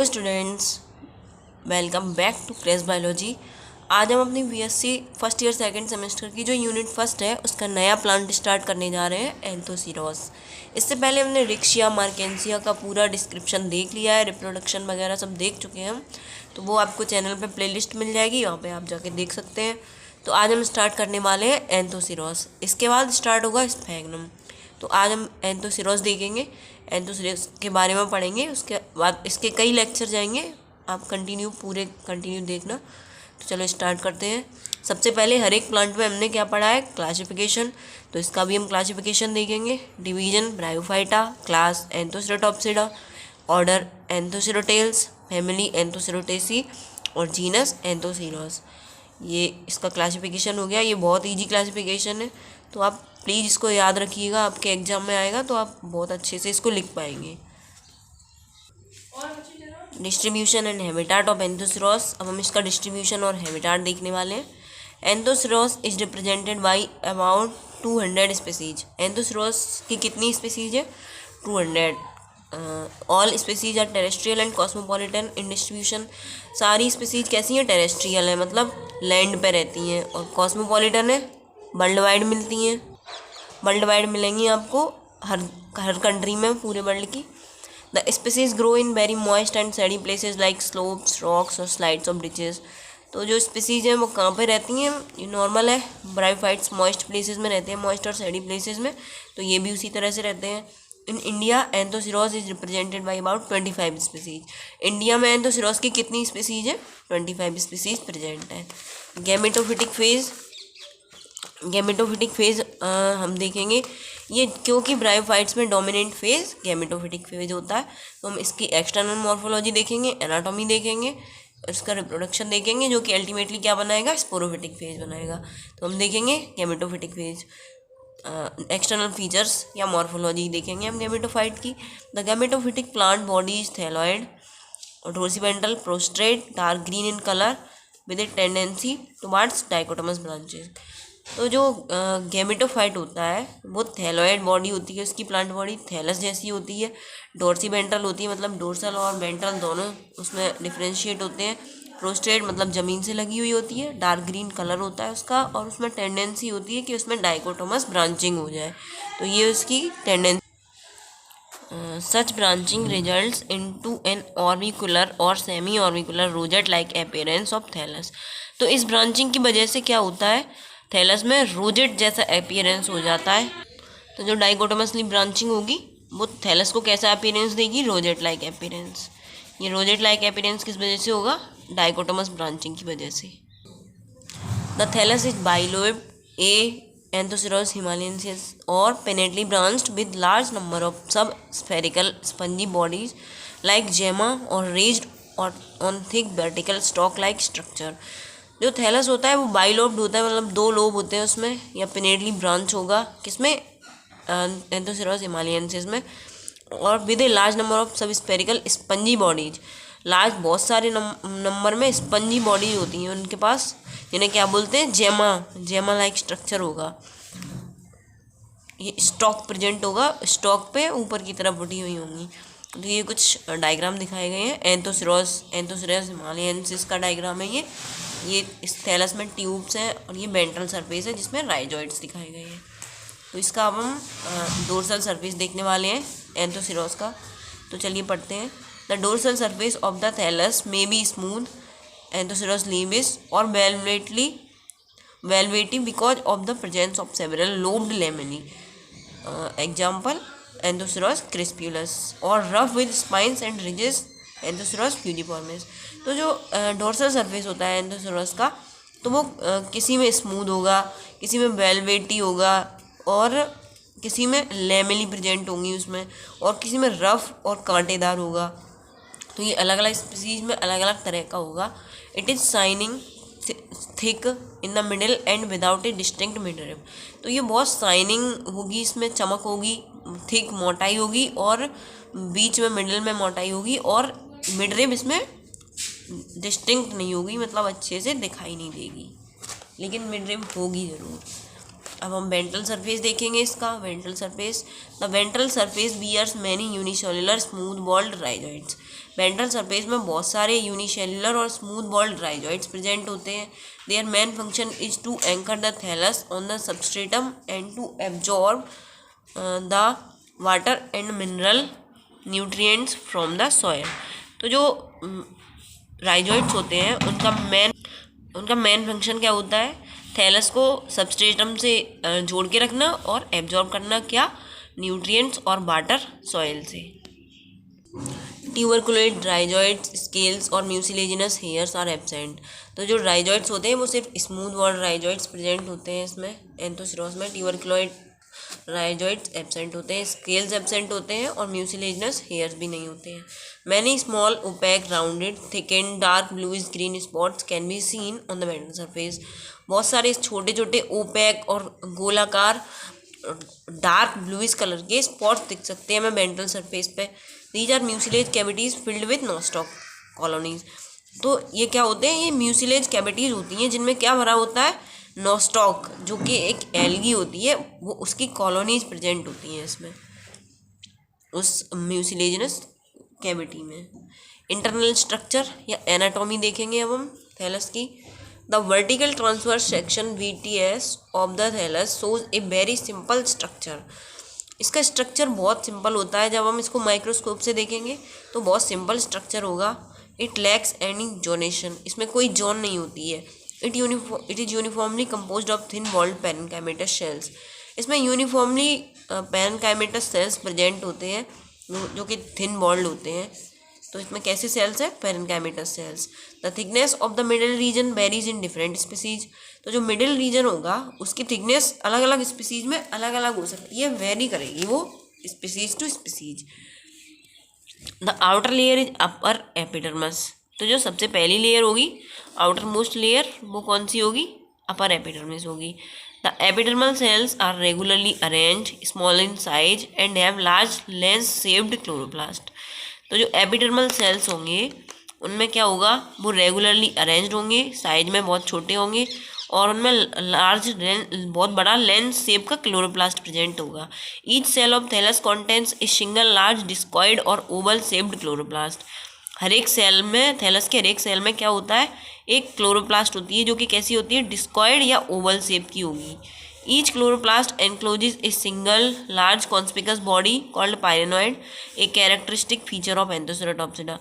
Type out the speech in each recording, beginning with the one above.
Hello students, welcome back to craze biology. आज हम अपनी BSc first year second semester की जो यूनिट फर्स्ट है उसका नया प्लांट स्टार्ट करने जा रहे हैं, एंथोसिरोस। इससे पहले हमने रिक्शिया मार्केंसिया का पूरा डिस्क्रिप्शन देख लिया है, रिप्रोडक्शन वगैरह सब देख चुके हैं हम। तो वो आपको चैनल पे प्लेलिस्ट मिल जाएगी, वहाँ पे आप जाके देख सकते हैं। तो आज हम स्टार्ट करने वाले हैं एंथोसिरोस। इसके बाद स्टार्ट होगा स्फैग्नम। तो आज हम एंथोसिरोस देखेंगे, एंथोसिरोस के बारे में पढ़ेंगे। उसके बाद इसके कई लेक्चर जाएंगे, आप कंटिन्यू देखना। तो चलो स्टार्ट करते हैं। सबसे पहले हर एक प्लांट में हमने क्या पढ़ा है, क्लासिफिकेशन। तो इसका भी हम क्लासिफिकेशन देखेंगे। Division Bryophyta, class Anthocerotopsida, order Anthocerotales, family Anthocerotaceae और जीनस एंथोसिरोस। ये इसका क्लासिफिकेशन हो गया। ये बहुत इजी क्लासिफिकेशन है, तो आप प्लीज़ इसको याद रखिएगा, आपके एग्जाम में आएगा तो आप बहुत अच्छे से इसको लिख पाएंगे। Distribution and habitat of Anthoceros. अब हम इसका डिस्ट्रीब्यूशन और हैबिटाट देखने वाले हैं। Anthoceros is represented by about 200 species. Anthoceros की कितनी स्पीसीज है? 200। All species are terrestrial and cosmopolitan in distribution. सारी स्पीसीज कैसी हैं? टेरेस्ट्रियल है, मतलब लैंड पे रहती हैं, और कॉस्मोपॉलिटन है, वर्ल्ड वाइड मिलती हैं। वर्ल्ड वाइड मिलेंगी आपको हर कंट्री में, पूरे वर्ल्ड की। The species grow in very moist and सैडी places like slopes, rocks और स्लाइड्स ऑफ ब्रिजेस। तो जो स्पीसीज हैं वो कहाँ पे रहती हैं? ये नॉर्मल है, ब्रायोफाइट्स मॉइस्ट प्लेसेस में रहते हैं, मॉइस्ट और सैडी प्लेसेस में। तो ये भी उसी तरह से रहते हैं। In India Anthoceros is represented by about 25 species. India में एंथोसिरोस की कितनी स्पीसीज है? 25 स्पीसीज प्रेजेंट है। गैमेटोफिटिक फेज हम देखेंगे। ये क्योंकि ब्रायोफाइट्स में डोमिनेंट फेज गैमेटोफिटिक फेज होता है, तो हम इसकी एक्सटर्नल मॉर्फोलॉजी देखेंगे, एनाटॉमी देखेंगे, इसका रिप्रोडक्शन देखेंगे, जो कि अल्टीमेटली क्या बनाएगा? स्पोरोफिटिक फेज बनाएगा। तो हम देखेंगे गैमेटोफिटिक फेज। एक्सटर्नल फीचर्स या मॉर्फोलॉजी देखेंगे हम गैमेटोफाइट की। The gametophytic plant body is thalloid और dorsiventral, prostrate, dark green in colour with a tendency towards dichotomous branches. तो जो गैमेटोफाइट होता है वो थैलॉइड बॉडी होती है, उसकी प्लांट बॉडी थैलस जैसी होती है। डोर्सिपेंटल होती है, मतलब डोर्सल और वेंट्रल दोनों उसमें डिफ्रेंशिएट होते हैं। प्रोस्टेट मतलब ज़मीन से लगी हुई होती है। डार्क ग्रीन कलर होता है उसका, और उसमें टेंडेंसी होती है कि उसमें डाइकोटोमस ब्रांचिंग हो जाए। तो ये उसकी tendency. Such branching results into an orbicular और semi orbicular rosette like appearance of thallus. तो इस ब्रांचिंग की वजह से क्या होता है? थैलस में रोजेट जैसा अपीयरेंस हो जाता है। तो जो डाइकोटोमसली ब्रांचिंग होगी वो थैलस को कैसा अपीयरेंस देगी? Rosette like appearance. ये रोजेट लाइक अपीयरेंस किस वजह से होगा? डाइकोटोमस ब्रांचिंग की वजह से। The thallus is bilobe A Anthoceros himalayensis और pinnately branched with large number of sub spherical spongy bodies like gemma और रेज्ड और on thick vertical stalk like structure. जो थैलस होता है वो बाइलोब्ड होता है, मतलब 2 लोब होते हैं उसमें, या पेनेटली ब्रांच होगा किसमें? एंथोसिरोस हिमालयेंसिस में। और with a large number of sub spherical spongy bodies. Large बहुत सारे नंबर में स्पंजी बॉडीज होती हैं उनके पास, जिन्हें क्या बोलते हैं? जेमा लाइक स्ट्रक्चर होगा। ये स्टॉक प्रेजेंट होगा, स्टॉक पे ऊपर की तरफ उठी हुई होंगी। तो ये कुछ डायग्राम दिखाए गए हैं। एंथोसिरोस हिमालयेंसिस का डायग्राम है ये इस थैलस में ट्यूब्स हैं, और ये वेंट्रल सरफेस है जिसमें राइजोइड्स दिखाए गए हैं। तो इसका अब हम डोर्सल सरफेस देखने वाले हैं एंथोसिरोस का। तो चलिए पढ़ते हैं। The dorsal surface of the thallus may be smooth Anthoceros laevis और velvety because of the presence of several lobed lamellae. Example Anthoceros crispulus, or rough with spines and ridges Anthoceros fujiformis. तो जो dorsal surface होता है Anthoceros का, तो वो किसी में स्मूथ होगा, किसी में वेलवेटी होगा, और किसी में लेमेली प्रेजेंट होंगी उसमें, और किसी में रफ और कांटेदार होगा। तो ये अलग अलग स्पीसीज में अलग अलग तरह का होगा। It is shining thick in the middle and without A distinct midrib. तो ये बहुत शाइनिंग होगी, इसमें चमक होगी, थिक मोटाई होगी, और बीच में मिडिल में मोटाई होगी, और मिडरिब इसमें डिस्टिंक्ट नहीं होगी, मतलब अच्छे से दिखाई नहीं देगी, लेकिन मिडरिब होगी ज़रूर। अब हम वेंट्रल सरफेस देखेंगे इसका। Ventral surface, the ventral surface bears many unicellular smooth walled rhizoids. Ventral surface में बहुत सारे यूनिसेलुलर और स्मूथ बॉल्ड राइजोइड्स प्रेजेंट होते हैं। Their main function is to anchor the thallus on the substratum and to absorb the water and mineral nutrients from the soil. तो जो rhizoids होते हैं उनका मेन फंक्शन क्या होता है? थैलस को सबस्ट्रेटम से जोड़ के रखना और एब्जॉर्ब करना क्या? न्यूट्रिएंट्स और वाटर सॉइल से। ट्यूबरकुलेट राइजोइड्स स्केल्स और म्यूसिलेजिनस हेयर्स आर एब्सेंट। तो जो राइजोइड्स होते हैं वो सिर्फ स्मूथ बॉल्ड राइजोइड्स प्रेजेंट होते हैं इसमें, एंथोसिरोस में। ट्यूबरकुलोइड राइजोइड्स एब्सेंट होते हैं, स्केल्स एब्सेंट होते हैं और म्यूसिलेजिनस हेयर्स भी नहीं होते हैं। Many small opaque rounded thicken dark bluish green spots can be seen on the ventral surface. बहुत सारे छोटे छोटे ओपैक और गोलाकार डार्क ब्लूइश कलर के स्पॉट्स दिख सकते हैं हमें वेंट्रल सरफेस पे। These are mucilage cavities filled with Nostoc colonies. तो ये क्या होते हैं? ये म्यूसिलेज कैविटीज होती हैं जिनमें क्या भरा होता है? नॉस्टॉक, जो कि एक एल्गी होती है, वो उसकी कॉलोनीज प्रेजेंट होती हैं इसमें, उस म्यूसिलेजिनस कैविटी में। इंटरनल स्ट्रक्चर या एनाटॉमी देखेंगे अब हम थैलस की। The vertical transverse section VTS of the thallus shows a very simple structure. इसका स्ट्रक्चर बहुत सिंपल होता है। जब हम इसको माइक्रोस्कोप से देखेंगे तो बहुत सिंपल स्ट्रक्चर होगा। इट लैक्स एनी जोनेशन, इसमें कोई जोन नहीं होती है। It is uniformly composed of thin walled parenchymatous cells. इसमें यूनिफॉर्मली पैरेन्काइमेटस सेल्स प्रेजेंट होते हैं जो कि थिन वॉल्ड होते हैं। तो इसमें कैसे सेल्स है? Parenchymatous cells. The thickness of the middle region varies in different species. तो जो मिडिल रीजन होगा उसकी थिकनेस अलग अलग स्पीसीज में अलग अलग हो सकती है, वेरी करेगी वो species to species. The outer layer is upper epidermis. तो जो सबसे पहली लेयर होगी, आउटर मोस्ट लेयर, वो कौन सी होगी? अपर एपिडर्मिस होगी। The epidermal cells are regularly arrange, small in size and have large lens shaped chloroplast. तो जो एपिडर्मल सेल्स होंगे उनमें क्या होगा? वो रेगुलरली अरेंज्ड होंगे, साइज में बहुत छोटे होंगे और उनमें बहुत बड़ा लेंस शेप का क्लोरोप्लास्ट प्रेजेंट होगा। Each cell of thallus contains a single large discoid और ओवल शेप्ड क्लोरोप्लास्ट। हर एक सेल में, थैलस के हर एक सेल में क्या होता है? एक क्लोरोप्लास्ट होती है जो कि कैसी होती है? डिस्कॉइड या ओवल शेप की होगी। Each chloroplast encloses a single large conspicuous body called pyrenoid, a characteristic feature of Anthocerotopsida.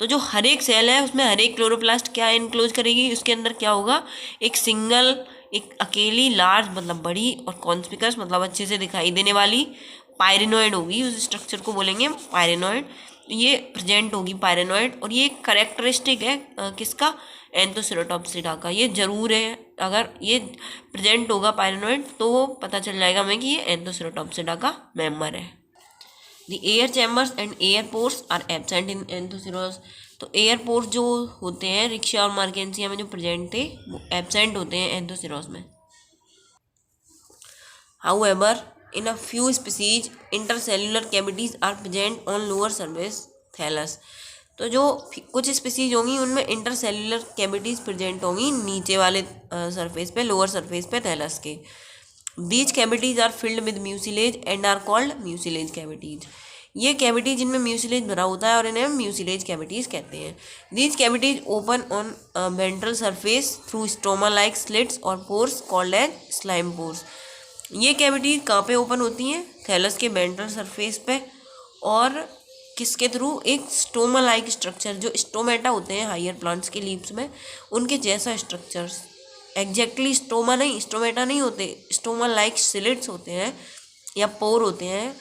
तो जो हर एक सेल है उसमें हर एक क्लोरोप्लास्ट क्या एनक्लोज करेगी? उसके अंदर क्या होगा? एक सिंगल, एक अकेली लार्ज मतलब बड़ी और कॉन्स्पिकस मतलब अच्छे से दिखाई देने वाली पायरेनॉइड होगी। उस स्ट्रक्चर को बोलेंगे पायरेनॉइड। ये प्रेजेंट होगी पायरेनॉइड और ये करेक्टरिस्टिक है किसका? एंथोसेराटॉप्सिडा का। ये जरूर है, अगर ये प्रेजेंट होगा पायरेनॉइड तो वो पता चल जाएगा हमें कि ये एंथोसेराटॉप्सिडा का मेंबर है। The air chambers and air pores are absent in Anthoceros. तो एयर पोर्स जो होते हैं रिक्शा और मार्केंसिया में जो प्रेजेंट थे वो एब्सेंट होते हैं एंथोसिरोस में। However in a few species intercellular cavities are present on lower surface thallus. तो जो कुछ स्पीसीज होंगी उनमें इंटरसेल्युलर कैविटीज प्रेजेंट होंगी नीचे वाले सरफेस पे, लोअर सरफेस पे थैलस के। These cavities are filled with mucilage and are called mucilage cavities. ये कैविटी जिनमें म्यूसिलेज भरा होता है और इन्हें म्यूसिलेज कैविटीज कहते हैं। These cavities open on ventral surface through stoma like slits और pores called as slime pores. ये कैविटीज कहाँ पे ओपन होती हैं? थैलस के वेंट्रल सरफेस पे, और किसके थ्रू? एक स्टोमा लाइक स्ट्रक्चर, जो स्टोमेटा होते हैं हायर प्लांट्स के लीव्स में, उनके जैसा स्ट्रक्चर्स। एग्जैक्टली स्टोमा नहीं, स्टोमेटा नहीं होते, स्टोमा लाइक स्लिट्स होते हैं या पोर होते हैं,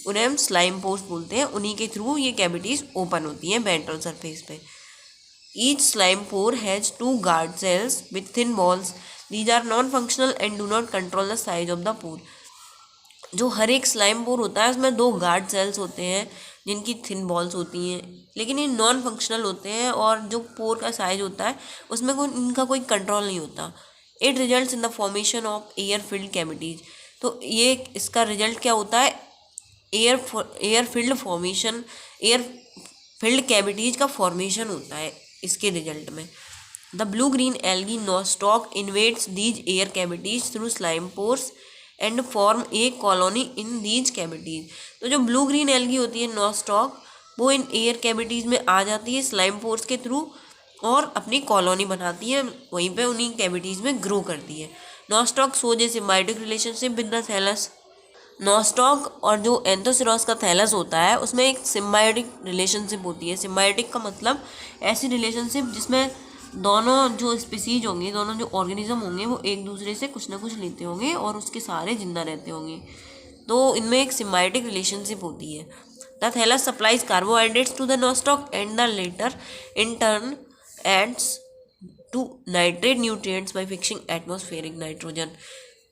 उन्हें हम स्लाइम पोर्स बोलते हैं। उन्हीं के थ्रू ये कैविटीज ओपन होती हैं वेंट्रल सरफेस पे। Each slime pore has 2 guard cells with thin walls. These are non functional and do not control the size of the pore. जो हर एक स्लाइम पोर होता है उसमें 2 गार्ड सेल्स होते हैं जिनकी थिन वॉल्स होती हैं, लेकिन ये नॉन फंक्शनल होते हैं और जो पोर का साइज होता है उसमें इनका कोई कंट्रोल नहीं होता। It results in the formation of air filled cavities. तो ये इसका रिजल्ट क्या होता है? Air filled formation, air filled cavities का फॉर्मेशन होता है इसके रिजल्ट में। The blue green algae Nostoc invades these air cavities through slime pores and form a colony in these cavities. तो जो ब्लू ग्रीन एल्गी होती है नॉस्टॉक, वो इन एयर कैविटीज़ में आ जाती है स्लाइम पोर्स के थ्रू और अपनी कॉलोनी बनाती है, वहीं पे उन्हीं कैविटीज़ में ग्रो करती है। Nostoc shows a symbiotic relationship with the thallus. Nostoc और जो एंथोसिरोस का थैलस होता है उसमें एक सिम्बायोटिक रिलेशनशिप होती है। सिम्बायोटिक का मतलब ऐसी रिलेशनशिप जिसमें दोनों जो स्पीसीज होंगे, दोनों जो ऑर्गेनिज्म होंगे, वो एक दूसरे से कुछ ना कुछ लेते होंगे और उसके सहारे जिंदा रहते होंगे। तो इनमें एक सिम्बायोटिक रिलेशनशिप होती है। The thallus supplies carbohydrates to the Nostoc and the latter in turn aids to nitrate nutrients by fixing atmospheric nitrogen.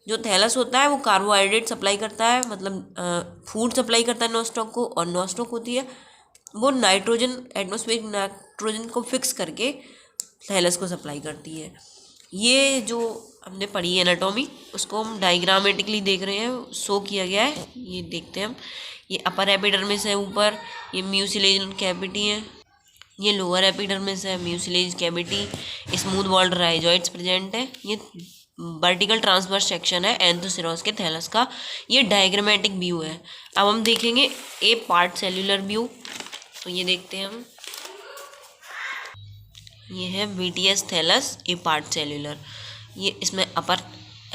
जो थैलस होता है वो कार्बोहाइड्रेट सप्लाई करता है, मतलब फूड सप्लाई करता है नॉस्टॉक को, और नॉस्टॉक होती है वो नाइट्रोजन, एटमॉस्फेरिक नाइट्रोजन को फिक्स करके थैलस को सप्लाई करती है। ये जो हमने पढ़ी है एनाटॉमी, उसको हम डायग्रामेटिकली देख रहे हैं, शो किया गया है, ये देखते हैं हम। ये अपर एपिडर्मिस है ऊपर, ये म्यूसिलेज कैविटी है, ये लोअर एपिडर्मिस है, mucilage cavity, smooth walled rhizoids present है, ये वर्टिकल ट्रांसवर्स सेक्शन है एंथोसिरोस के थैलस का। ये डायग्रामेटिक व्यू है। अब हम देखेंगे ए पार्ट सेल्यूलर व्यू। तो ये देखते हैं हम, ये है वीटीएस थैलस ए पार्ट सेल्यूलर। ये इसमें अपर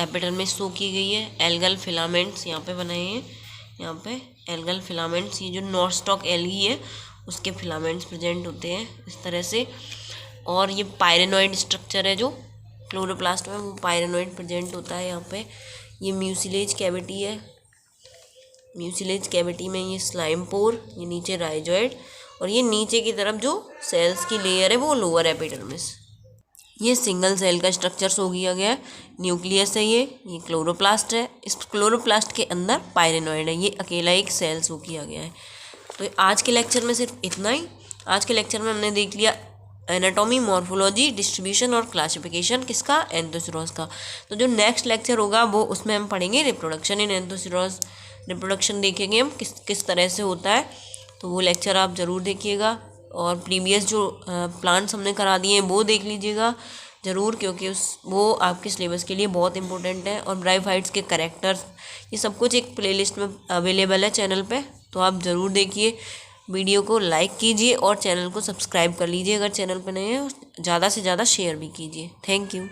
एपिडर्मिस शो की गई है, एल्गल फिलामेंट्स यहाँ पे बनाए हैं, यहाँ पे एल्गल फिलामेंट्स, ये जो नॉस्टॉक एल्गी है उसके फिलामेंट्स प्रेजेंट होते हैं इस तरह से। और ये पायरेनॉइड स्ट्रक्चर है जो क्लोरोप्लास्ट में, वो पायरेनॉइड प्रेजेंट होता है यहाँ पे। ये म्यूसिलेज कैविटी है, म्यूसिलेज कैविटी में ये स्लाइम पोर, ये नीचे राइजॉइड, और ये नीचे की तरफ जो सेल्स की लेयर है वो लोअर एपिडर्मिस। ये सिंगल सेल का स्ट्रक्चर शो किया गया है, न्यूक्लियस है ये क्लोरोप्लास्ट है, इस क्लोरोप्लास्ट के अंदर पायरेनॉइड है, ये अकेला एक सेल शो किया गया है। तो आज के लेक्चर में सिर्फ इतना ही। आज के लेक्चर में हमने देख लिया एनाटॉमी, मॉर्फोलॉजी, डिस्ट्रीब्यूशन और क्लासिफिकेशन किसका, एंथोसिरोस का। तो जो नेक्स्ट लेक्चर होगा वो उसमें हम पढ़ेंगे रिप्रोडक्शन इन एंथोसिरोस। रिप्रोडक्शन देखेंगे हम किस तरह से होता है, तो वो लेक्चर आप ज़रूर देखिएगा। और प्रीवियस जो प्लांट्स हमने करा दिए हैं वो देख लीजिएगा ज़रूर, क्योंकि वो आपके सिलेबस के लिए बहुत इंपॉर्टेंट है। और ब्रायोफाइट्स के कैरेक्टर्स, ये सब कुछ एक प्लेलिस्ट में अवेलेबल है चैनल पे, तो आप ज़रूर देखिए। वीडियो को लाइक कीजिए और चैनल को सब्सक्राइब कर लीजिए अगर चैनल पे नए हैं। ज़्यादा से ज़्यादा शेयर भी कीजिए। Thank you.